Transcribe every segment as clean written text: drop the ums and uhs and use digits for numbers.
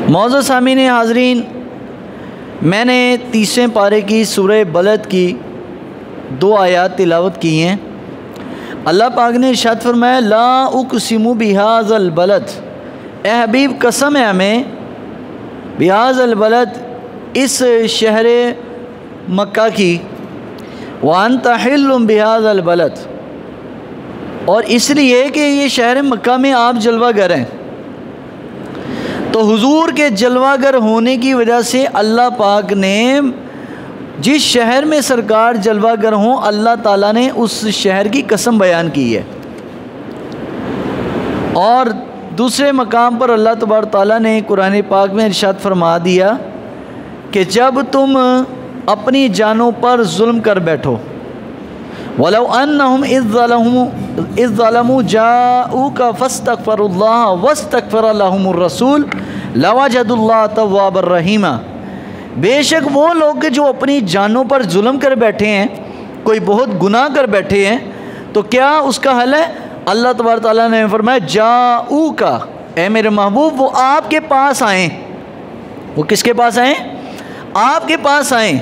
معزز سامعین حاضرین، میں نے 30ویں پارے کی سورہ بلد کی 2 آیات تلاوت کی ہیں۔ اللہ پاک نے ارشاد فرمایا لا اقسم بہذا البلد، اے حبیب قسم ہے ہمیں بہذا البلد، اس شہر مکہ کی، وانت حل بہذا البلد، اور اس لیے کہ یہ شہر مکہ میں آپ جلوہ گر ہیں۔ تو حضور کے جلوہ گر ہونے کی وجہ سے اللہ پاک نے جس شہر میں سرکار جلوہ گر ہوں، اللہ تعالیٰ نے اس شہر کی قسم بیان کی ہے۔ اور دوسرے مقام پر اللہ تبارک تعالیٰ نے قرآن پاک میں ارشاد فرما دیا کہ جب تم اپنی جانوں پر ظلم کر بیٹھو، وَلَوْ أَنَّهُمْ إِذْ ظَلَمُوا جَاءُوكَ فَاسْتَغْفَرُوا اللَّهَ وَاسْتَغْفَرَ لَهُمُ الرَّسُولُ لَوَجَدُوا اللَّهَ تَوَّابًا رَحِيمًا، بے شک وہ لوگ جو اپنی جانوں پر ظلم کر بیٹھے ہیں، کوئی بہت گناہ کر بیٹھے ہیں، تو کیا اس کا حل ہے؟ اللہ تبارک تعالیٰ نے فرمایا جَاءُوكَ، اے میرے محبوب وہ آپ کے پاس آئیں۔ وہ کس کے پاس آئیں؟ آپ کے پاس آئیں۔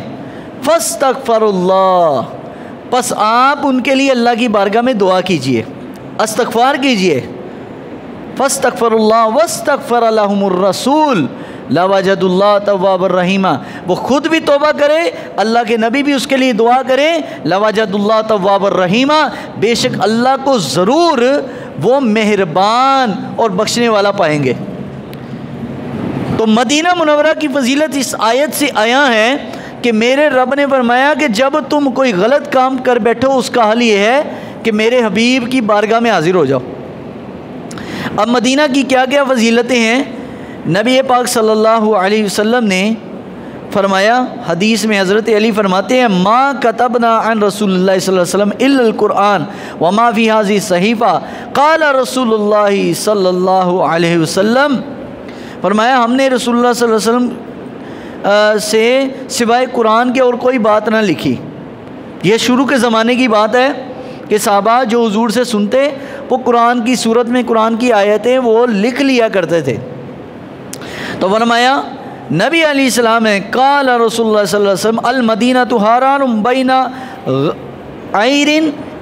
فَاسْتَغْفَرُوا اللَّهَ، پس آپ ان کے لیے اللہ کی بارگاہ میں دعا کیجئے، استغفار کیجئے۔ فاستغفر اللہ واستغفر لهم الرسول لوجد اللہ توابا رحیما، وہ خود بھی توبہ کرے، اللہ کے نبی بھی اس کے لیے دعا کرے، لوجد اللہ توابا رحیما، بے شک اللہ کو ضرور وہ مہربان اور بخشنے والا پائیں گے۔ تو مدینہ منورہ کی فضیلت اس آیت سے آیا ہے کہ میرے رب نے فرمایا کہ جب تم کوئی غلط کام کر بیٹھو، اس کا حل یہ ہے کہ میرے حبیب کی بارگاہ میں حاضر ہو جاؤ۔ اب مدینہ کی کیا کیا فضیلتیں ہیں؟ نبی پاک صلی اللہ علیہ وسلم نے فرمایا، حدیث میں حضرت علی فرماتے ہیں ما کتبنا عن رسول اللہ صلی اللہ علیہ وسلم الا القرآن وما فی هذه الصحیفہ قال رسول اللہ صلی اللہ علیہ وسلم، فرمایا ہم نے رسول اللہ صلی اللہ علیہ وسلم سے سوائے قرآن کے اور کوئی بات نہ لکھی۔ یہ شروع کے زمانے کی بات ہے کہ صحابہ جو حضور سے سنتے وہ قرآن کی صورت میں قرآن کی آیتیں وہ لکھ لیا کرتے تھے۔ تو فرمایا نبی علیہ السلام نے قال رسول اللہ صلی اللہ علیہ وسلم المدینۃ حرام بین عیر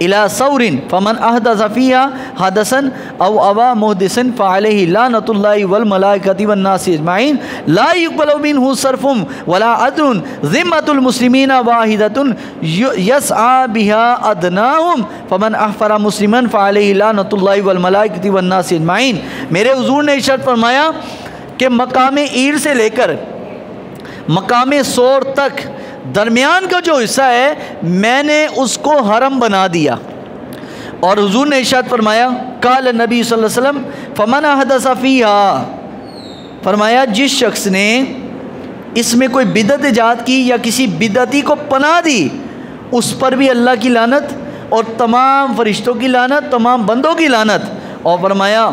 الى ثور فمن احدث فيها حدثا او ابى محدثا فعليه لعنۃ اللہ والملائکۃ والناس اجمعین لا يقبل منه صرف ولا عدل ذمۃ المسلمین واحدۃ يسعى بها ادناهم فمن احفر مسلما فعليه لعنۃ اللہ والملائکۃ والناس اجمعین۔ میرے حضور نے ارشاد فرمایا کہ مقام عیر سے لے کر مقام صور تک درمیان کا جو حصہ ہے میں نے اس کو حرم بنا دیا۔ اور حضور نے ارشاد فرمایا قال نبی صلی اللہ علیہ وسلم فمن احدث فیہا، فرمایا جس شخص نے اس میں کوئی بدعت ایجاد کی یا کسی بدعتی کو پناہ دی، اس پر بھی اللہ کی لعنت اور تمام فرشتوں کی لعنت، تمام بندوں کی لعنت۔ اور فرمایا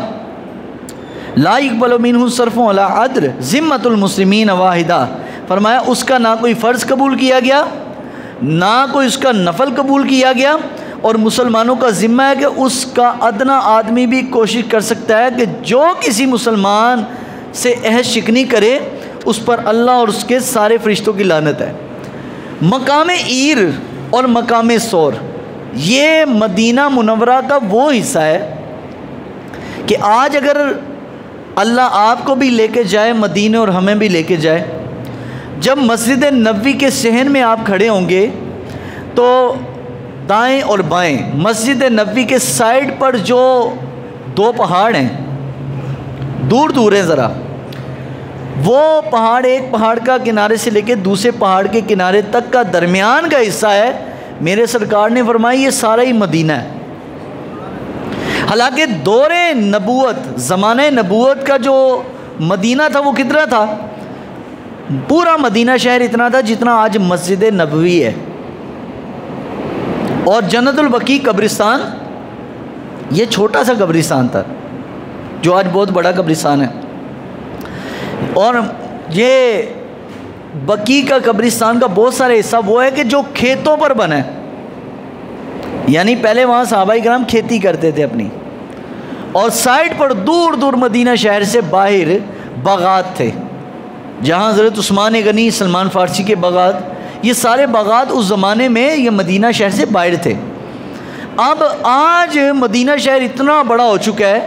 لا يقبل منه صرف ولا عدل ذمۃ المسلمین واحدہ، فرمایا اس کا نہ کوئی فرض قبول کیا گیا نہ کوئی اس کا نفل قبول کیا گیا، اور مسلمانوں کا ذمہ ہے کہ اس کا ادنا آدمی بھی کوشش کر سکتا ہے کہ جو کسی مسلمان سے عہد شکنی کرے اس پر اللہ اور اس کے سارے فرشتوں کی لعنت ہے۔ مقام عیر اور مقام صور یہ مدینہ منورہ کا وہ حصہ ہے کہ آج اگر اللہ آپ کو بھی لے کے جائے مدینہ اور ہمیں بھی لے کے جائے، جب مسجد نبوی کے صحن میں آپ کھڑے ہوں گے تو دائیں اور بائیں مسجد نبوی کے سائڈ پر جو 2 پہاڑ ہیں، دور دور ہیں ذرا، وہ پہاڑ ایک پہاڑ کا کنارے سے لے کے دوسرے پہاڑ کے کنارے تک کا درمیان کا حصہ ہے، میرے سرکار نے فرمایا یہ سارا ہی مدینہ ہے۔ حالانکہ دور نبوت، زمانہ نبوت کا جو مدینہ تھا وہ کتنا تھا؟ پورا مدینہ شہر اتنا تھا جتنا آج مسجد نبوی ہے۔ اور جنت البقیع قبرستان یہ چھوٹا سا قبرستان تھا جو آج بہت بڑا قبرستان ہے۔ اور یہ بقیع کا قبرستان کا بہت سارے حصہ وہ ہے کہ جو کھیتوں پر بنا ہے، یعنی پہلے وہاں صحابہ کرام کھیتی کرتے تھے اپنی، اور سائڈ پر دور دور مدینہ شہر سے باہر باغات تھے۔ جہاں حضرت عثمان غنی، سلمان فارسی کے باغات، یہ سارے باغات اس زمانے میں یہ مدینہ شہر سے باہر تھے۔ اب آج مدینہ شہر اتنا بڑا ہو چکا ہے،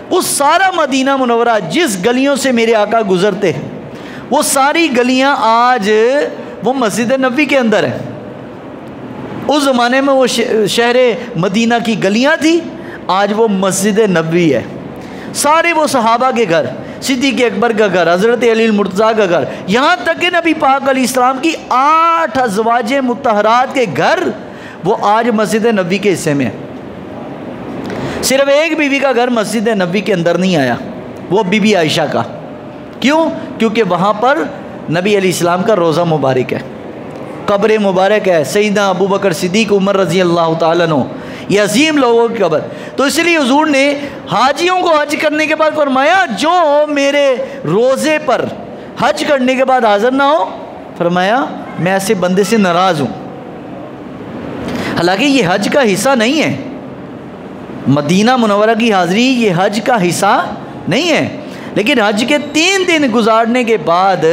وہ سارا مدینہ منورہ جس گلیوں سے میرے آقا گزرتے ہیں وہ ساری گلیاں آج وہ مسجد نبوی کے اندر ہیں۔ اس زمانے میں وہ شہر مدینہ کی گلیاں تھی، آج وہ مسجد نبوی ہے۔ سارے وہ صحابہ کے گھر، صدیق اکبر کا گھر، حضرت علی المرتضیٰ کا گھر، یہاں تک کہ نبی پاک علیہ السلام کی 8 ازواج مطہرات کے گھر وہ آج مسجد نبوی کے حصے میں ہے۔ صرف ایک بیوی کا گھر مسجد نبوی کے اندر نہیں آیا، وہ بی بی عائشہ کا۔ کیوں؟ کیونکہ وہاں پر نبی علیہ السلام کا روضہ مبارک ہے، قبر مبارک ہے، سیدنا ابو بکر صدیق، عمر رضی اللہ تعالیٰ عنہ، یہ عظیم لوگوں کی قبر۔ تو اس لیے حضور نے حاجیوں کو حج کرنے کے بعد فرمایا جو میرے روزے پر حج کرنے کے بعد حاضر نہ ہو، فرمایا میں ایسے بندے سے ناراض ہوں۔ حالانکہ یہ حج کا حصہ نہیں ہے، مدینہ منورہ کی حاضری یہ حج کا حصہ نہیں ہے، لیکن حج کے 3 دن گزارنے کے بعد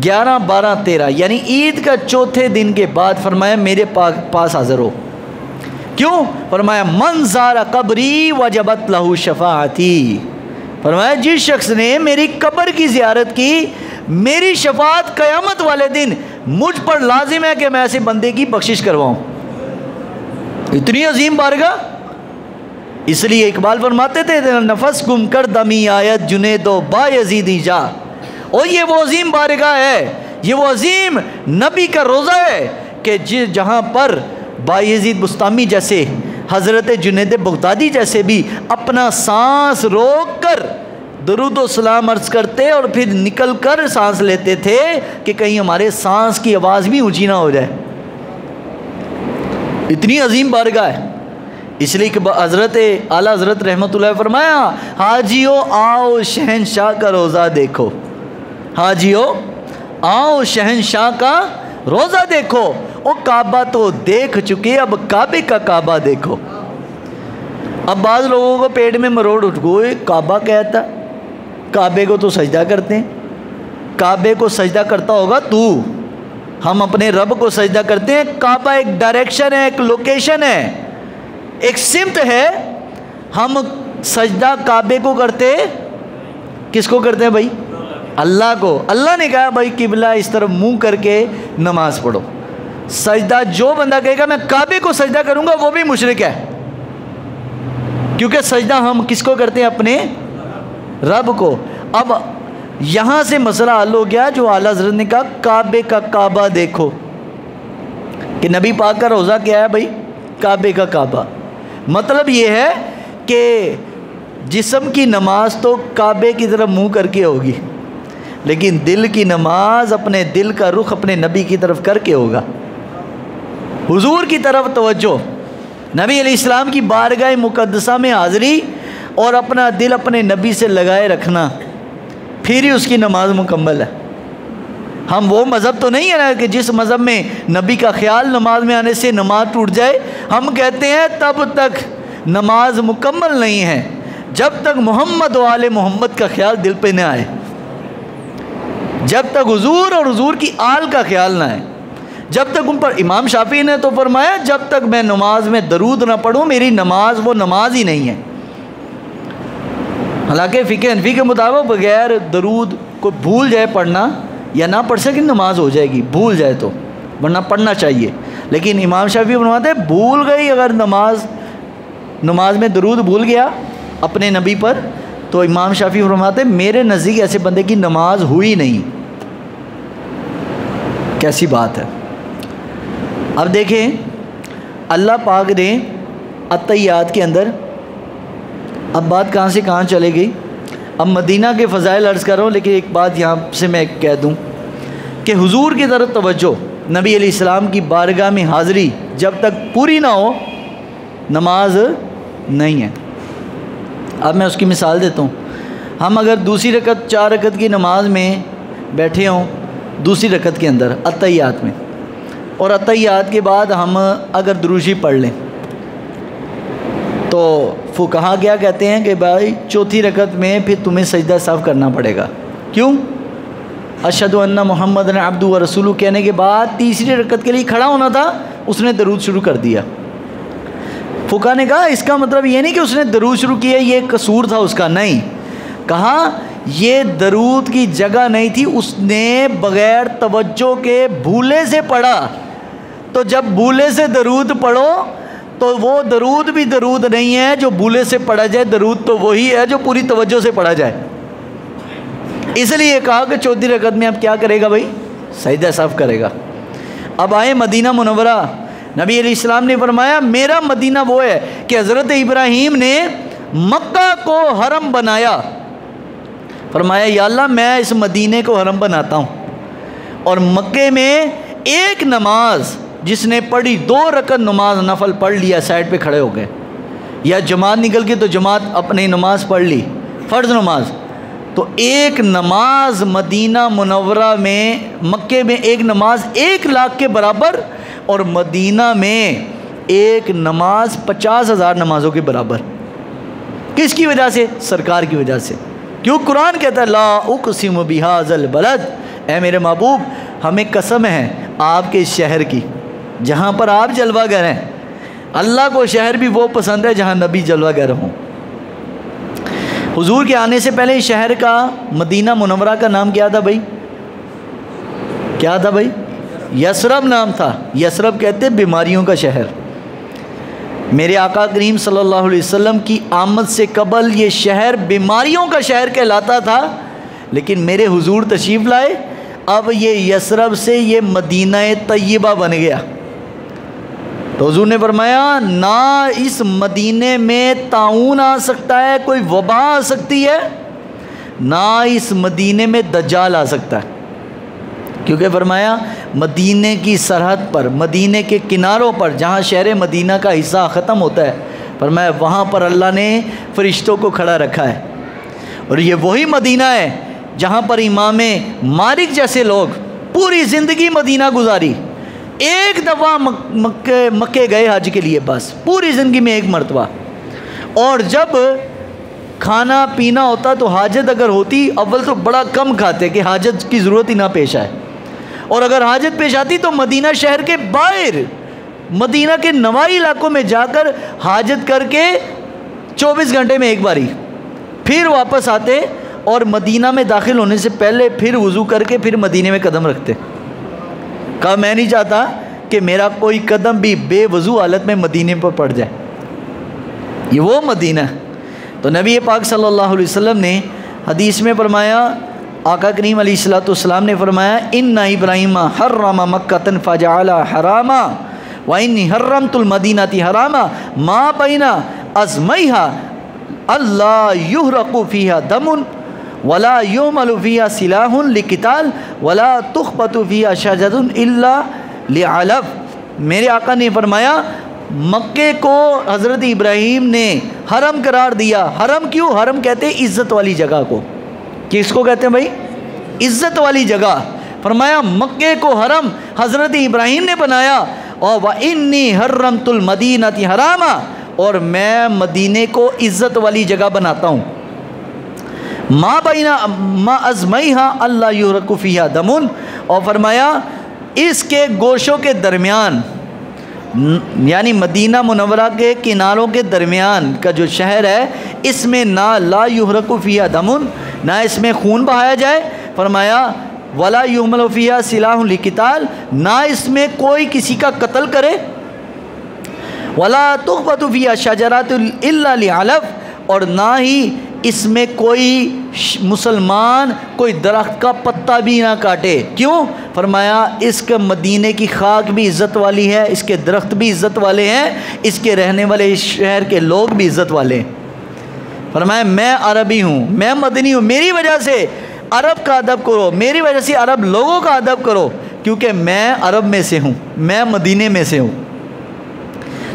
11، 12، 13 یعنی عید کا چوتھے دن کے بعد فرمایا میرے پاس حاضر ہو۔ کیوں؟ فرمایا من زار قبری وجبت لہو شفاعتی، فرمایا جس شخص نے میری قبر کی زیارت کی میری شفاعت قیامت والے دن مجھ پر لازم ہے کہ میں ایسے بندے کی بخشش کرواؤں۔ اتنی عظیم بارگاہ، اس لیے اقبال فرماتے تھے نفس گم کر دمی آیت جنید و با یزیدی جا، اور یہ وہ عظیم بارگاہ ہے، یہ وہ عظیم نبی کا روضہ ہے کہ جہاں پر بایزید بستامی جیسے، حضرت جنید بغدادی جیسے بھی اپنا سانس روک کر درود و سلام عرض کرتے اور پھر نکل کر سانس لیتے تھے کہ کہیں ہمارے سانس کی آواز بھی اونچی نہ ہو جائے۔ اتنی عظیم بارگاہ ہے، اس لیے کہ حضرت اعلیٰ حضرت رحمۃ اللہ فرمایا حاجیو آؤ شہنشاہ کا روضہ دیکھو، حاجیو آؤ شہنشاہ کا روضہ دیکھو، وہ کعبہ تو دیکھ چکے اب کعبے کا کعبہ دیکھو۔ اب بعض لوگوں کو پیٹ میں مروڑ اٹھ گئے، کعبہ کہتا، کعبے کو تو سجدہ کرتے ہیں، کعبے کو سجدہ کرتا ہوگا تو، ہم اپنے رب کو سجدہ کرتے ہیں۔ کعبہ ایک ڈائریکشن ہے، ایک لوکیشن ہے، ایک سمت ہے، ہم سجدہ کعبے کو کرتے، کس کو کرتے ہیں بھائی؟ اللہ کو۔ اللہ نے کہا بھائی قبلہ اس طرف منہ کر کے نماز پڑھو۔ سجدہ جو بندہ کہے گا میں کعبے کو سجدہ کروں گا وہ بھی مشرک ہے، کیونکہ سجدہ ہم کس کو کرتے ہیں؟ اپنے رب کو۔ اب یہاں سے مسئلہ حل ہو گیا جو اعلیٰ حضرت نے کہا کعبے کا کعبہ دیکھو، کہ نبی پاک کا روضہ کیا ہے بھائی؟ کعبے کا کعبہ۔ مطلب یہ ہے کہ جسم کی نماز تو کعبے کی طرف منہ کر کے ہوگی، لیکن دل کی نماز اپنے دل کا رخ اپنے نبی کی طرف کر کے ہوگا، حضور کی طرف توجہ، نبی علیہ السلام کی بارگاہ مقدسہ میں حاضری اور اپنا دل اپنے نبی سے لگائے رکھنا، پھر ہی اس کی نماز مکمل ہے۔ ہم وہ مذہب تو نہیں ہے نا کہ جس مذہب میں نبی کا خیال نماز میں آنے سے نماز ٹوٹ جائے، ہم کہتے ہیں تب تک نماز مکمل نہیں ہے جب تک محمد و آل محمد کا خیال دل پہ نہ آئے، جب تک حضور اور حضور کی آل کا خیال نہ آئے، جب تک ان پر۔ امام شافعی نے تو فرمایا جب تک میں نماز میں درود نہ پڑھوں میری نماز وہ نماز ہی نہیں ہے۔ حالانکہ فقہ حنفی کے مطابق بغیر درود کو بھول جائے پڑھنا یا نہ پڑھ سکے نماز ہو جائے گی، بھول جائے تو، ورنہ پڑھنا چاہیے۔ لیکن امام شافعی فرماتے ہیں بھول گئی اگر نماز میں درود بھول گیا اپنے نبی پر، تو امام شافعی فرماتے ہیں میرے نزدیک ایسے بندے کی نماز ہوئی نہیں۔ کیسی بات ہے۔ اب دیکھیں اللہ پاک نے عطیات کے اندر، اب بات کہاں سے کہاں چلے گئی، اب مدینہ کے فضائل عرض کر رہا ہوں، لیکن ایک بات یہاں سے میں کہہ دوں کہ حضور کی طرف توجہ، نبی علیہ السلام کی بارگاہ میں حاضری جب تک پوری نہ ہو نماز نہیں ہے۔ اب میں اس کی مثال دیتا ہوں۔ ہم اگر دوسری رکعت 4 رکعت کی نماز میں بیٹھے ہوں، دوسری رکعت کے اندر عطیات میں، اور عطیات کے بعد ہم اگر دروشی پڑھ لیں تو فقہا کیا کہتے ہیں کہ بھائی چوتھی رکعت میں پھر تمہیں سجدہ سہو کرنا پڑے گا۔ کیوں؟ اشہدو ان محمد عبدہ و رسولہ کہنے کے بعد تیسری رکعت کے لیے کھڑا ہونا تھا، اس نے درود شروع کر دیا۔ فقہا نے کہا اس کا مطلب یہ نہیں کہ اس نے درود شروع کیا یہ قصور تھا اس کا، نہیں، کہا یہ درود کی جگہ نہیں تھی، اس نے بغیر توجہ کے بھولے سے پڑھا، تو جب بھولے سے درود پڑھو تو وہ درود بھی درود نہیں ہے جو بھولے سے پڑھا جائے، درود تو وہی ہے جو پوری توجہ سے پڑھا جائے۔ اس لیے کہا کہ چوتھی رکعت میں اب کیا کرے گا بھائی؟ سجدہ سہو کرے گا۔ اب آئے مدینہ منورہ، نبی علیہ السلام نے فرمایا میرا مدینہ وہ ہے کہ حضرت ابراہیم نے مکہ کو حرم بنایا، فرمایا یا اللہ میں اس مدینے کو حرم بناتا ہوں، اور مکے میں ایک نماز جس نے پڑھی 2 رکعت نماز نفل پڑھ لیا، سائڈ پہ کھڑے ہو گئے، یا جماعت نکل کے تو جماعت اپنی نماز پڑھ لی فرض نماز، تو ایک نماز مدینہ منورہ میں، مکے میں ایک نماز 1 لاکھ کے برابر، اور مدینہ میں ایک نماز 50,000 نمازوں کے برابر۔ کس کی وجہ سے؟ سرکار کی وجہ سے، کیوں؟ قرآن کہتا ہے لا اقسم بہذا البلد، اے میرے محبوب ہمیں قسم ہے آپ کے شہر کی جہاں پر آپ جلوہ گر ہیں۔ اللہ کو شہر بھی وہ پسند ہے جہاں نبی جلوہ گر ہوں۔ حضور کے آنے سے پہلے شہر کا، مدینہ منورہ کا نام کیا تھا بھائی؟ کیا تھا بھائی؟ یثرب نام تھا۔ یثرب کہتے بیماریوں کا شہر۔ میرے آقا کریم صلی اللہ علیہ وسلم کی آمد سے قبل یہ شہر بیماریوں کا شہر کہلاتا تھا، لیکن میرے حضور تشریف لائے، اب یہ یثرب سے یہ مدینہ طیبہ بن گیا۔ تو حضور نے فرمایا نہ اس مدینے میں طاعون آ سکتا ہے، کوئی وبا آ سکتی ہے، نہ اس مدینے میں دجال آ سکتا ہے، کیونکہ فرمایا مدینے کی سرحد پر، مدینے کے کناروں پر جہاں شہر مدینہ کا حصہ ختم ہوتا ہے، فرمایا وہاں پر اللہ نے فرشتوں کو کھڑا رکھا ہے، اور یہ وہی مدینہ ہے جہاں پر امام مالک جیسے لوگ پوری زندگی مدینہ گزاری، ایک دفعہ مکے گئے حج کے لیے، بس پوری زندگی میں ایک مرتبہ، اور جب کھانا پینا ہوتا تو حاجت اگر ہوتی اول تو بڑا کم کھاتے کہ حاجت کی ضرورت ہی نہ پیش آئے، اور اگر حاجت پیش آتی تو مدینہ شہر کے باہر، مدینہ کے نواحی علاقوں میں جا کر حاجت کر کے 24 گھنٹے میں ایک باری پھر واپس آتے، اور مدینہ میں داخل ہونے سے پہلے پھر وضو کر کے پھر مدینہ میں قدم رکھتے۔ کہا میں نہیں چاہتا کہ میرا کوئی قدم بھی بے وضو حالت میں مدینے پر پڑ جائے، یہ وہ مدینہ۔ تو نبی پاک صلی اللہ علیہ وسلم نے حدیث میں فرمایا، آقا کریم علیہ السلام نے فرمایا ان ابراہیم حرم مکۃ فجعلها حراما وانی حرمت المدینۃ حراما ما بین ازمیها اللہ یحرق فیها دم ولا یعمل فیها سلاح لقتال ولا تخبط فیها شجرۃ الا لعلف۔ میرے آقا نے فرمایا مکے کو حضرت ابراہیم نے حرم قرار دیا۔ حرم کیوں؟ حرم کہتے ہیں عزت والی جگہ کو۔ کس کو کہتے ہیں بھائی؟ عزت والی جگہ۔ فرمایا مکے کو حرم حضرت ابراہیم نے بنایا، اور وَإِنِّي حَرَّمْتُ الْمَدِينَةِ حَرَامًا، اور میں مدینے کو عزت والی جگہ بناتا ہوں۔ مَا أَزْمَيْهَا أَلَّا يُحْرَقُ فِيهَا دَمٌ، اور فرمایا اس کے گوشوں کے درمیان، یعنی مدینہ منورہ کے کناروں کے درمیان کا جو شہر ہے، اس میں نہ لا یحرق فیہا دمن، نہ اس میں خون بہایا جائے، فرمایا ولا یعمل فیہا سلاح لقتال، نہ اس میں کوئی کسی کا قتل کرے، ولا تخبط فیہا شجرات الا لعلف، اور نہ ہی اس میں کوئی مسلمان کوئی درخت کا پتا بھی نہ کاٹے۔ کیوں؟ فرمایا اس کے مدینے کی خاک بھی عزت والی ہے، اس کے درخت بھی عزت والے ہیں، اس کے رہنے والے اس شہر کے لوگ بھی عزت والے ہیں۔ فرمایا میں عربی ہوں، میں مدنی ہوں، میری وجہ سے عرب کا ادب کرو، میری وجہ سے عرب لوگوں کا ادب کرو، کیونکہ میں عرب میں سے ہوں، میں مدینے میں سے ہوں۔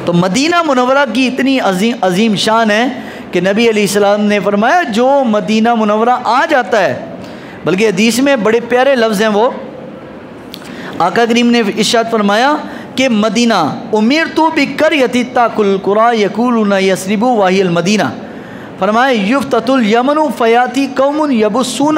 تو مدینہ منورہ کی اتنی عظیم شان ہے کہ نبی علیہ السلام نے فرمایا جو مدینہ منورہ آ جاتا ہے، بلکہ حدیث میں بڑے پیارے لفظ ہیں، وہ آقا کریم نے ارشاد فرمایا کہ مدینہ امرت بقریۃ تاکل القری یقولون یثرب وہی المدینہ، فرمایا یفتت الیمن فیاتی قوم یبصون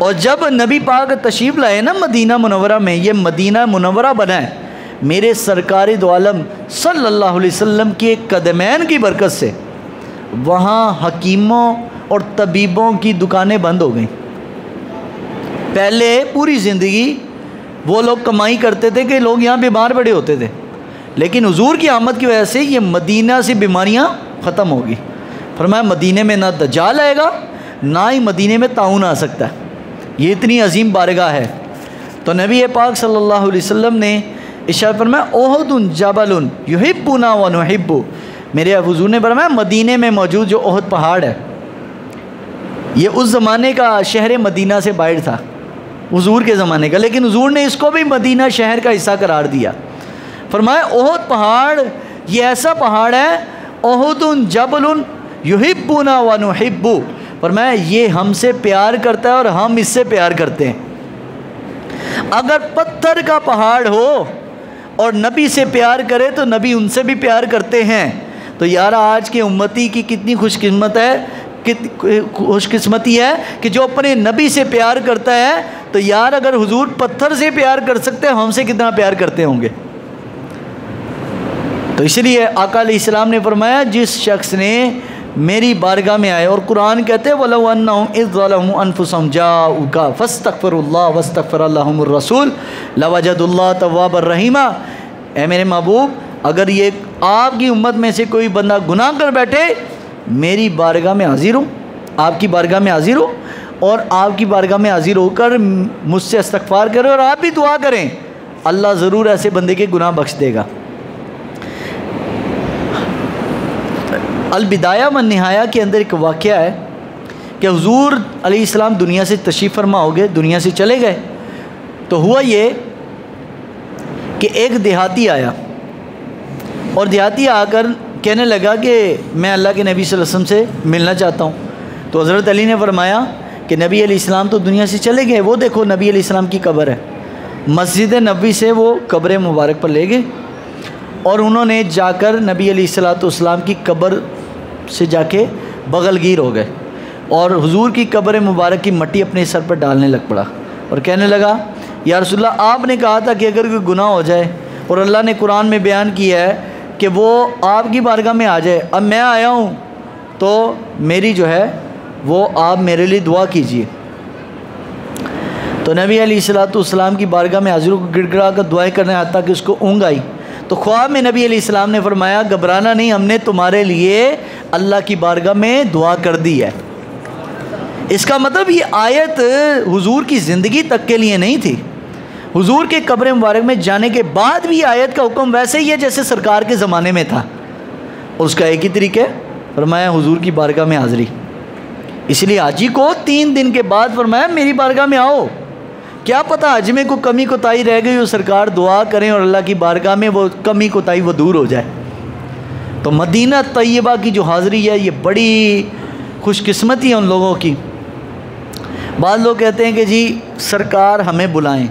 اور جب نبی پاک تشریف لائے نا مدینہ منورہ میں، یہ مدینہ منورہ بنا ہے میرے سرکار دو عالم صلی اللہ علیہ وسلم کے قدمین کی برکت سے، وہاں حکیموں اور طبیبوں کی دکانیں بند ہو گئیں۔ پہلے پوری زندگی وہ لوگ کمائی کرتے تھے کہ لوگ یہاں بیمار پڑے ہوتے تھے، لیکن حضور کی آمد کی وجہ سے یہ مدینہ سے بیماریاں ختم ہوگی۔ فرمایا مدینہ میں نہ دجال آئے گا، نہ ہی مدینہ میں طاعون آ سکتا ہے، یہ اتنی عظیم بارگاہ ہے۔ تو نبی پاک صلی اللہ علیہ وسلم نے ارشاد فرمایا احد جبل یحبنا ونحب، میرے حضور نے فرمایا مدینہ میں موجود جو احد پہاڑ ہے، یہ اس زمانے کا شہر مدینہ سے باہر تھا، حضور کے زمانے کا، لیکن حضور نے اس کو بھی مدینہ شہر کا حصہ قرار دیا۔ فرمایا احد پہاڑ یہ ایسا پہاڑ ہے، احد جبل یحبنا ونحب، فرمایا یہ ہم سے پیار کرتا ہے اور ہم اس سے پیار کرتے ہیں۔ اگر پتھر کا پہاڑ ہو اور نبی سے پیار کرے تو نبی ان سے بھی پیار کرتے ہیں۔ تو یار آج کے امتی کی کتنی خوش قسمتی ہے کہ جو اپنے نبی سے پیار کرتا ہے، تو یار اگر حضور پتھر سے پیار کر سکتے ہیں، ہم سے کتنا پیار کرتے ہوں گے۔ تو اس لیے آقا علیہ السلام نے فرمایا جس شخص نے میری بارگاہ میں آئے، اور قرآن کہتے ہیں وَلَوْ أَنَّهُمْ إِذْ ظَلَمُوا أَنفُسَهُمْ جَاءُوكَ فَاسْتَغْفِرُوا اللَّهَ وَاسْتَغْفَرَ لَهُمُ الرَّسُولُ لَوَجَدُوا اللَّهَ تَوَّابًا رَحِيمًا، اے میرے محبوب اگر یہ آپ کی امت میں سے کوئی بندہ گناہ کر بیٹھے، میری بارگاہ میں حاضر ہوں، آپ کی بارگاہ میں حاضر ہوں، اور آپ کی بارگاہ میں حاضر ہو کر مجھ سے استغفار کریں اور آپ بھی دعا کریں، اللہ ضرور ایسے بندے کے گناہ بخش دے گا۔ البدایہ والنہایہ کے اندر ایک واقعہ ہے کہ حضور علیہ السلام دنیا سے تشریف فرما ہو گئے، دنیا سے چلے گئے، تو ہوا یہ کہ ایک دیہاتی آیا، اور دیہاتی آ کر کہنے لگا کہ میں اللہ کے نبی صلی اللہ علیہ وسلم سے ملنا چاہتا ہوں۔ تو حضرت علی نے فرمایا کہ نبی علیہ السلام تو دنیا سے چلے گئے، وہ دیکھو نبی علیہ السلام کی قبر ہے۔ مسجد نبوی سے وہ قبر مبارک پر لے گئے، اور انہوں نے جا کر نبی علیہ السلام کی قبر سے جا کے بغل گیر ہو گئے، اور حضور کی قبر مبارک کی مٹی اپنے سر پر ڈالنے لگ پڑا، اور کہنے لگا یا رسول اللہ آپ نے کہا تھا کہ اگر کوئی گناہ ہو جائے، اور اللہ نے قرآن میں بیان کیا ہے کہ وہ آپ کی بارگاہ میں آ جائے، اب میں آیا ہوں تو میری جو ہے وہ آپ میرے لیے دعا کیجئے۔ تو نبی علیہ السلام کی بارگاہ میں حاضروں کو گڑ گڑا کر دعائیں کرنے حتیٰ کہ اس کو اونگ آئی، تو خواب میں نبی علیہ السلام نے فرمایا گھبرانا نہیں، ہم نے تمہارے لیے اللہ کی بارگاہ میں دعا کر دی ہے۔ اس کا مطلب یہ آیت حضور کی زندگی تک کے لیے نہیں تھی، حضور کے قبر مبارک میں جانے کے بعد بھی آیت کا حکم ویسے ہی ہے جیسے سرکار کے زمانے میں تھا، اور اس کا ایک ہی طریقہ ہے، فرمایا حضور کی بارگاہ میں حاضری۔ اس لیے حاجی کو 3 دن کے بعد فرمایا میری بارگاہ میں آؤ، کیا پتہ حج میں کوئی کمی کوتاہی رہ گئی ہو، سرکار دعا کریں اور اللہ کی بارگاہ میں وہ کمی کوتاہی وہ دور ہو جائے۔ تو مدینہ طیبہ کی جو حاضری ہے یہ بڑی خوش قسمتی ہے ان لوگوں کی۔ بعض لوگ کہتے ہیں کہ جی سرکار ہمیں بلائیں،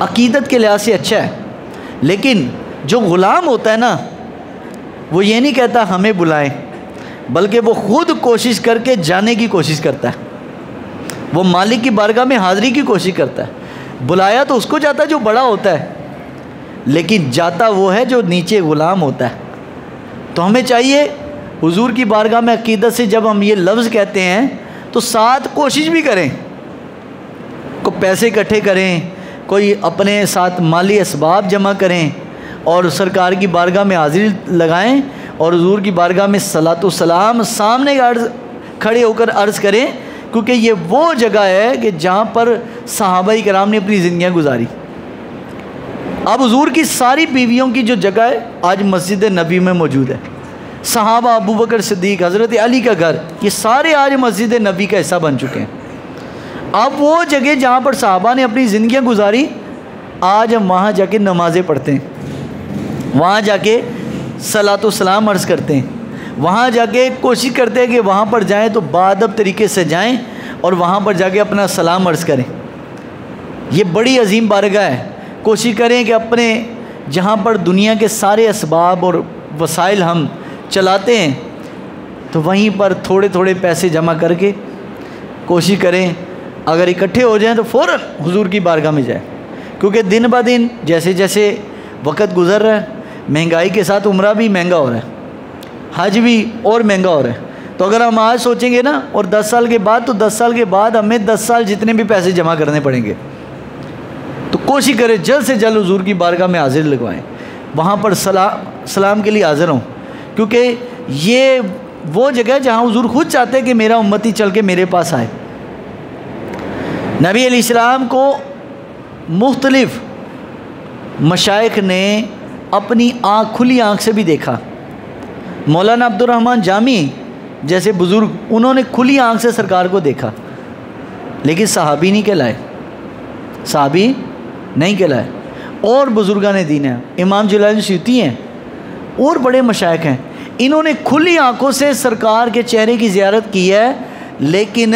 عقیدت کے لحاظ سے اچھا ہے، لیکن جو غلام ہوتا ہے نا وہ یہ نہیں کہتا ہمیں بلائیں، بلکہ وہ خود کوشش کر کے جانے کی کوشش کرتا ہے، وہ مالک کی بارگاہ میں حاضری کی کوشش کرتا ہے۔ بلایا تو اس کو جاتا ہے جو بڑا ہوتا ہے، لیکن جاتا وہ ہے جو نیچے غلام ہوتا ہے۔ تو ہمیں چاہیے حضور کی بارگاہ میں عقیدت سے جب ہم یہ لفظ کہتے ہیں تو ساتھ کوشش بھی کریں، کوئی پیسے اکٹھے کریں، کوئی اپنے ساتھ مالی اسباب جمع کریں، اور سرکار کی بارگاہ میں حاضری لگائیں، اور حضور کی بارگاہ میں صلاۃ و سلام سامنے کھڑے ہو کر عرض کریں، کیونکہ یہ وہ جگہ ہے کہ جہاں پر صحابہ کرام نے اپنی زندگیاں گزاری۔ اب حضور کی ساری بیویوں کی جو جگہ ہے آج مسجد نبی میں موجود ہے، صحابہ ابو بکر صدیق، حضرت علی کا گھر، یہ سارے آج مسجد نبی کا حصہ بن چکے ہیں۔ اب وہ جگہ جہاں پر صحابہ نے اپنی زندگیاں گزاری، آج ہم وہاں جا کے نمازیں پڑھتے ہیں، وہاں جا کے صلاۃ و سلام عرض کرتے ہیں، وہاں جا کے کوشش کرتے ہیں کہ وہاں پر جائیں تو باادب طریقے سے جائیں اور وہاں پر جا کے اپنا سلام عرض کریں۔ یہ بڑی عظیم بارگاہ ہے، کوشش کریں کہ اپنے جہاں پر دنیا کے سارے اسباب اور وسائل ہم چلاتے ہیں تو وہیں پر تھوڑے تھوڑے پیسے جمع کر کے کوشش کریں اگر اکٹھے ہو جائیں تو فوراً حضور کی بارگاہ میں جائیں، کیونکہ دن بہ دن جیسے جیسے وقت گزر رہا ہے مہنگائی کے ساتھ عمرہ بھی مہنگا ہو رہا ہے، حج بھی اور مہنگا ہو رہا ہے۔ تو اگر ہم آج سوچیں گے نا اور 10 سال کے بعد، تو 10 سال کے بعد ہمیں 10 سال جتنے بھی پیسے جمع کرنے پڑیں گے۔ تو کوشش کریں جلد سے جلد حضور کی بارگاہ میں حاضر لگوائیں، وہاں پر سلام کے لیے حاضر ہوں، کیونکہ یہ وہ جگہ ہے جہاں حضور خود چاہتے ہیں کہ میرا امتی چل کے میرے پاس آئے۔ نبی علیہ السلام کو مختلف مشائخ نے اپنی کھلی آنکھ سے بھی دیکھا۔ مولانا عبد الرحمن جامی جیسے بزرگ، انہوں نے کھلی آنکھ سے سرکار کو دیکھا، لیکن صحابی نہیں کہلائے، صحابی نہیں کہلائے۔ اور بزرگان دین ہیں، امام جلال سیوطی ہیں اور بڑے مشائخ ہیں، انہوں نے کھلی آنکھوں سے سرکار کے چہرے کی زیارت کی ہے، لیکن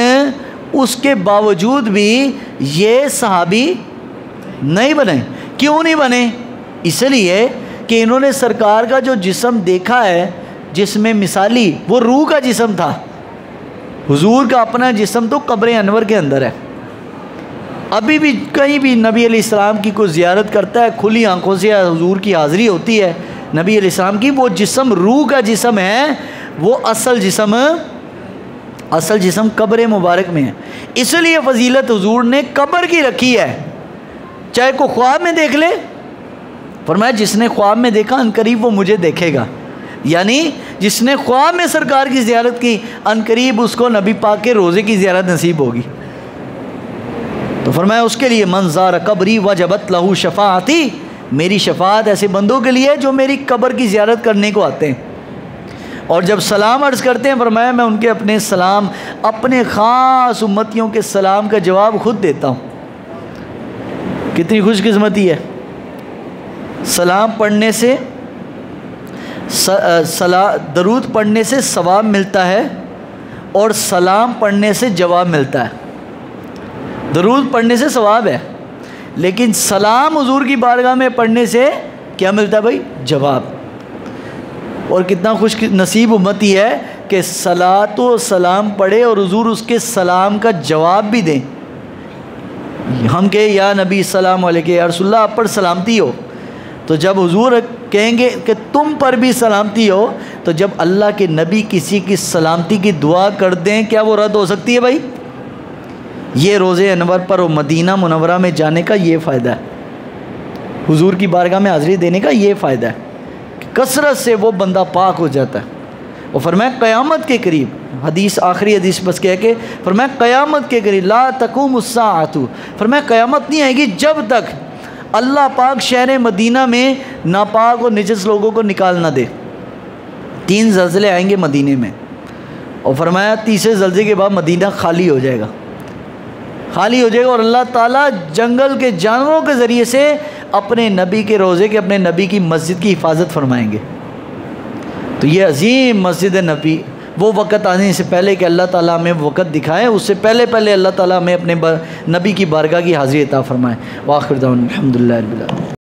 اس کے باوجود بھی یہ صحابی نہیں بنے۔ کیوں نہیں بنے؟ اس لیے کہ انہوں نے سرکار کا جو جسم دیکھا ہے، جس میں مثالی وہ روح کا جسم تھا، حضور کا اپنا جسم تو قبر انور کے اندر ہے۔ ابھی بھی کہیں بھی نبی علیہ السلام کی کوئی زیارت کرتا ہے کھلی آنکھوں سے، حضور کی حاضری ہوتی ہے نبی علیہ السلام کی، وہ جسم روح کا جسم ہے، وہ اصل جسم قبر مبارک میں ہے۔ اس لیے فضیلت حضور نے قبر کی رکھی ہے، چاہے کوئی خواب میں دیکھ لے، فرمایا جس نے خواب میں دیکھا عنقریب وہ مجھے دیکھے گا، یعنی جس نے خواب میں سرکار کی زیارت کی عنقریب اس کو نبی پاک کے روزے کی زیارت نصیب ہوگی۔ تو فرمایا اس کے لیے من زار قبری وجبت لہو شفاعتی، میری شفاعت ایسے بندوں کے لیے جو میری قبر کی زیارت کرنے کو آتے ہیں اور جب سلام عرض کرتے ہیں، فرمایا میں ان کے اپنے سلام، اپنے خاص امتیوں کے سلام کا جواب خود دیتا ہوں۔ کتنی خوش قسمتی ہے، سلام پڑھنے سے درود پڑھنے سے ثواب ملتا ہے اور سلام پڑھنے سے جواب ملتا ہے۔ درود پڑھنے سے ثواب ہے، لیکن سلام حضور کی بارگاہ میں پڑھنے سے کیا ملتا ہے بھائی؟ جواب۔ اور کتنا خوش نصیب امتی ہے کہ صلاۃ و سلام پڑھے اور حضور اس کے سلام کا جواب بھی دیں۔ ہم کہ یا نبی السلام علیکہ، یا رسول اللہ آپ پر سلامتی ہو، تو جب حضور کہیں گے کہ تم پر بھی سلامتی ہو، تو جب اللہ کے نبی کسی کی سلامتی کی دعا کر دیں، کیا وہ رد ہو سکتی ہے بھائی؟ یہ روزے انور پر اور مدینہ منورہ میں جانے کا یہ فائدہ ہے، حضور کی بارگاہ میں حاضری دینے کا یہ فائدہ ہے کہ کثرت سے وہ بندہ پاک ہو جاتا ہے۔ اور فرمایا قیامت کے قریب، حدیث آخری حدیث بس کہہ کے فرمایا قیامت کے قریب لا تقوم الساعۃ، فرمایا قیامت نہیں آئے گی جب تک اللہ پاک شہر مدینہ میں ناپاک اور نجس لوگوں کو نکال نہ دے۔ 3 زلزلے آئیں گے مدینے میں، اور فرمایا تیسرے زلزلے کے بعد مدینہ خالی ہو جائے گا، خالی ہو جائے گا، اور اللہ تعالیٰ جنگل کے جانوروں کے ذریعے سے اپنے نبی کے روزے کے، اپنے نبی کی مسجد کی حفاظت فرمائیں گے۔ تو یہ عظیم مسجد نبی، وہ وقت آنے سے پہلے کہ اللہ تعالیٰ ہمیں وقت دکھائے، اس سے پہلے اللہ تعالیٰ ہمیں اپنے نبی کی بارگاہ کی حاضری عطا فرمائے۔ وآخر دعوانا الحمدللہ رب العالمین۔